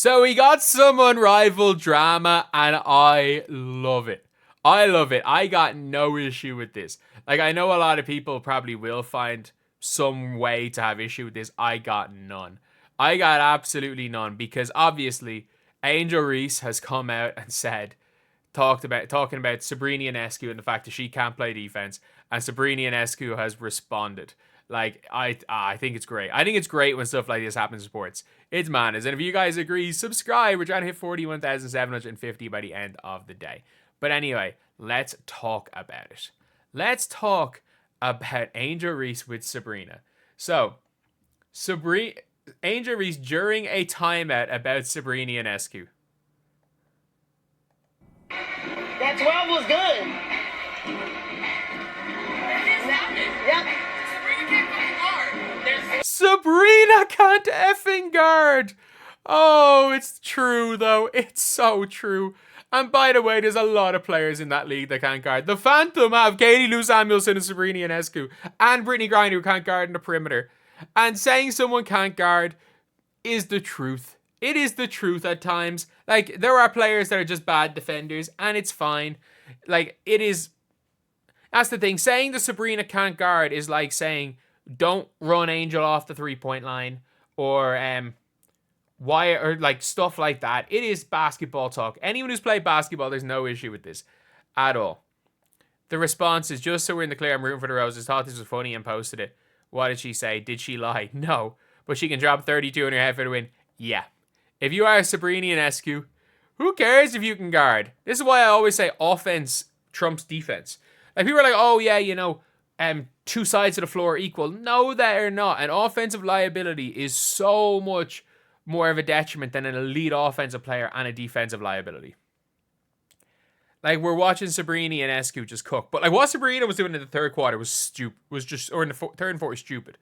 So we got some unrivaled drama, and I love it. I love it. I got no issue with this. Like, I know a lot of people probably will find some way to have issue with this. I got none. I got absolutely none, because obviously Angel Reese has come out and talking about Sabrina Ionescu and the fact that she can't play defense, and Sabrina Ionescu has responded. Like, I think it's great. I think it's great when stuff like this happens in sports. It's madness. And if you guys agree, subscribe. We're trying to hit 41,750 by the end of the day. But anyway, let's talk about it. Let's talk about Angel Reese with Sabrina. So, Angel Reese during a timeout about Sabrina Ionescu. That 12 was good. Yep. Sabrina can't effing guard. Oh, it's true though. It's so true. And by the way, there's a lot of players in that league that can't guard. The Phantom have Katie Lou Samuelson and Sabrina Ionescu and Brittany Griner who can't guard in the perimeter. And saying someone can't guard is the truth. It is the truth at times. Like, there are players that are just bad defenders, and it's fine. Like, it is... That's the thing. Saying that Sabrina can't guard is like saying, don't run Angel off the three-point line, or like stuff like that. It is basketball talk. Anyone who's played basketball, there's no issue with this at all. The response is, just so we're in the clear, I'm rooting for the Roses. Thought this was funny and posted it. What did she say? Did she lie? No. But she can drop 32 in her head for the win. Yeah. If you are Sabrina Ionescu, who cares if you can guard? This is why I always say offense trumps defense. Like, people are like, oh yeah, you know, two sides of the floor are equal. No, they're not. An offensive liability is so much more of a detriment than an elite offensive player and a defensive liability. Like, we're watching Sabrina Ionescu just cook. But like, what Sabrina was doing in the third quarter was stupid. Or in the third and fourth was stupid.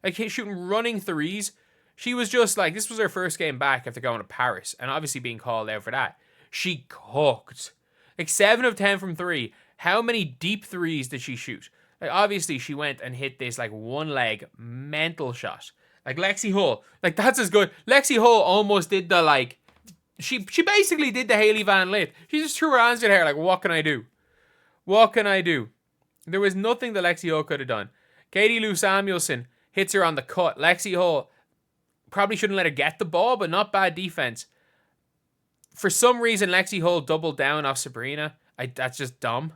Like, shooting running threes. She was just like, this was her first game back after going to Paris. And obviously being called out for that. She cooked. Like, 7 of 10 from 3. How many deep threes did she shoot? Like, obviously she went and hit this like one leg mental shot. Like, Lexi Hull. Like, that's as good. Lexi Hull almost did the like... She basically did the Hailey Van Lith. She just threw her hands in her hair like, what can I do? What can I do? There was nothing that Lexi Hull could have done. Katie Lou Samuelson hits her on the cut. Lexi Hull probably shouldn't let her get the ball, but not bad defense. For some reason, Lexi Hull doubled down off Sabrina. That's just dumb.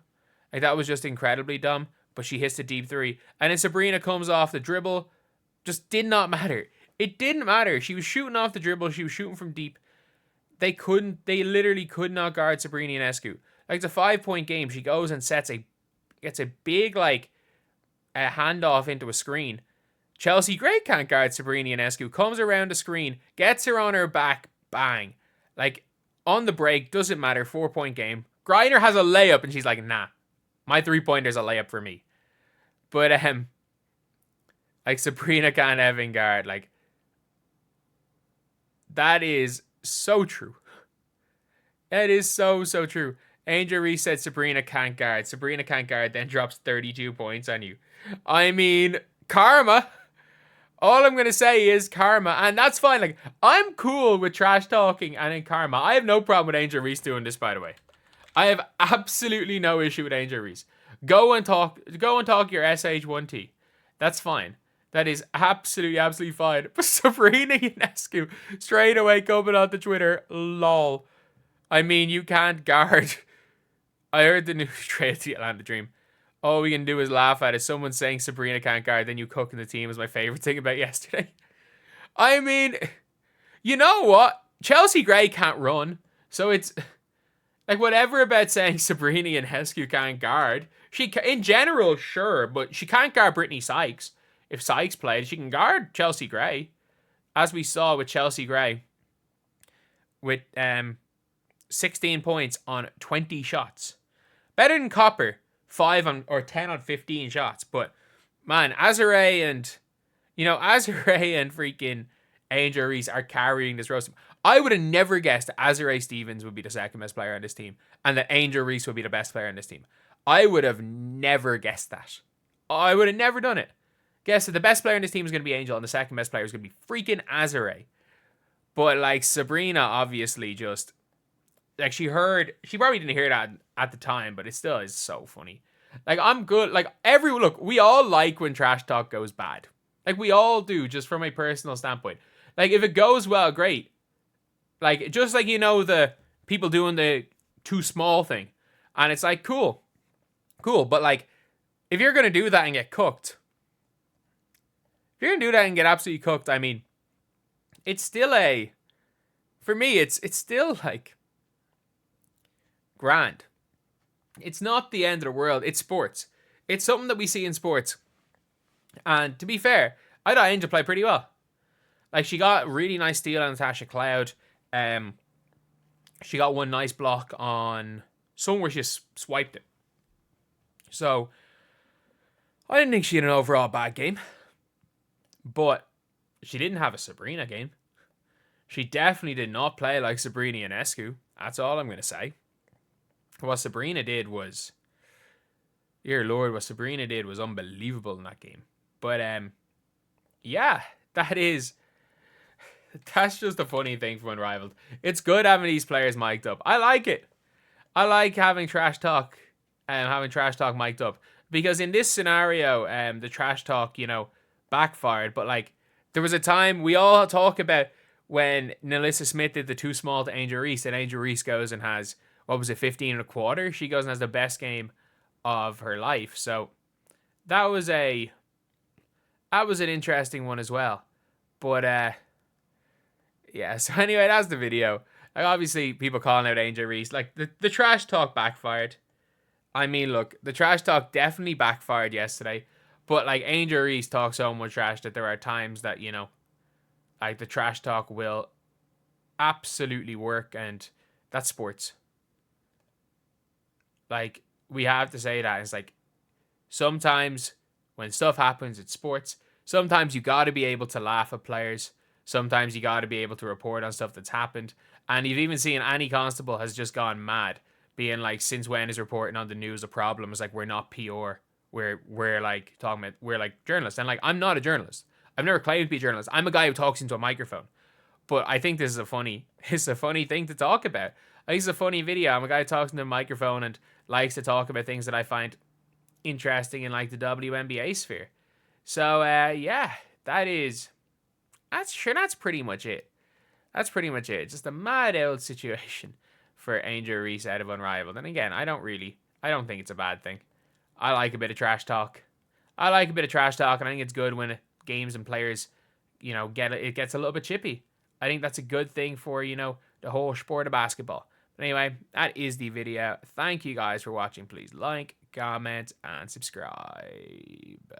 Like, that was just incredibly dumb. But she hits the deep three. And then Sabrina comes off the dribble. Just did not matter. It didn't matter. She was shooting off the dribble. She was shooting from deep. They literally could not guard Sabrina Ionescu. Like, it's a 5-point game. She goes and gets a big, like, a handoff into a screen. Chelsea Gray can't guard Sabrina Ionescu. Comes around the screen. Gets her on her back. Bang. Like, on the break. Doesn't matter. 4-point game. Griner has a layup and she's like, nah. My 3-pointer's a layup for me. But, like, Sabrina can't even guard. Like, that is so true. That is so true. Angel Reese said Sabrina can't guard. Sabrina can't guard, then drops 32 points on you. I mean, karma. All I'm going to say is karma. And that's fine. Like, I'm cool with trash talking and in karma. I have no problem with Angel Reese doing this, by the way. I have absolutely no issue with Angel Reese. Go and talk your SH1T. That's fine. That is absolutely fine. But Sabrina Ionescu straight away coming on to Twitter. Lol. I mean, you can't guard. I heard the news trade to the Atlanta Dream. All we can do is laugh at it. Someone saying Sabrina can't guard, then you cooking the team was my favorite thing about yesterday. I mean, you know what? Chelsea Gray can't run. So it's... Like, whatever about saying Sabrina Ionescu can't guard. In general, sure, but she can't guard Brittany Sykes. If Sykes played, she can guard Chelsea Gray. As we saw with Chelsea Gray. With 16 points on 20 shots. Better than Copper. 10 on 15 shots. But, man, Azare and freaking Angel Reese are carrying this roster. I would have never guessed that Azare Stevens would be the second best player on this team and that Angel Reese would be the best player on this team. I would have never guessed that. I would have never done it. Guess that the best player on this team is going to be Angel and the second best player is going to be freaking Azare. But like Sabrina obviously just like she probably didn't hear that at the time, but it still is so funny. Like I'm good. Like look, we all like when trash talk goes bad. Like we all do, just from a personal standpoint. Like if it goes well, great. Like just like the people doing the too small thing, and it's like cool. But like if you're gonna do that and get cooked, if you're gonna do that and get absolutely cooked, I mean, it's still for me, it's still like grand. It's not the end of the world. It's sports. It's something that we see in sports. And to be fair, I thought Angel played pretty well. Like she got a really nice steal on Natasha Cloud. She got one nice block on someone where she just swiped it. So I didn't think she had an overall bad game. But she didn't have a Sabrina game. She definitely did not play like Sabrina Ionescu. That's all I'm going to say. What Sabrina did was... Dear Lord, what Sabrina did was unbelievable in that game. But, yeah, that's just a funny thing for Unrivaled. It's good having these players mic'd up. I like it. I like having trash talk mic'd up. Because in this scenario, the trash talk, backfired. But, like, there was a time we all talk about when Nalissa Smith did the too small to Angel Reese, and Angel Reese goes and has, 15 and a quarter? She goes and has the best game of her life. So that was an interesting one as well. But yeah, so anyway, that's the video. Like obviously people calling out Angel Reese. Like the trash talk backfired. I mean, look, the trash talk definitely backfired yesterday. But like Angel Reese talks so much trash that there are times that, like the trash talk will absolutely work, and that's sports. Like we have to say that. It's like sometimes when stuff happens, it's sports. Sometimes you got to be able to laugh at players. Sometimes you got to be able to report on stuff that's happened. And you've even seen Annie Constable has just gone mad, being like, since when is reporting on the news a problem? It's like, we're not PR. We're like talking about, we're like journalists. And like, I'm not a journalist. I've never claimed to be a journalist. I'm a guy who talks into a microphone. But I think this is a funny thing to talk about. I think it's a funny video. I'm a guy who talks into a microphone and likes to talk about things that I find interesting in like the WNBA sphere. So yeah, that's pretty much it. That's pretty much it. Just a mad old situation for Angel Reese out of Unrivaled. And again, I don't think it's a bad thing. I like a bit of trash talk. And I think it's good when games and players, it gets a little bit chippy. I think that's a good thing for, the whole sport of basketball. But anyway, that is the video. Thank you guys for watching. Please like, comment, and subscribe.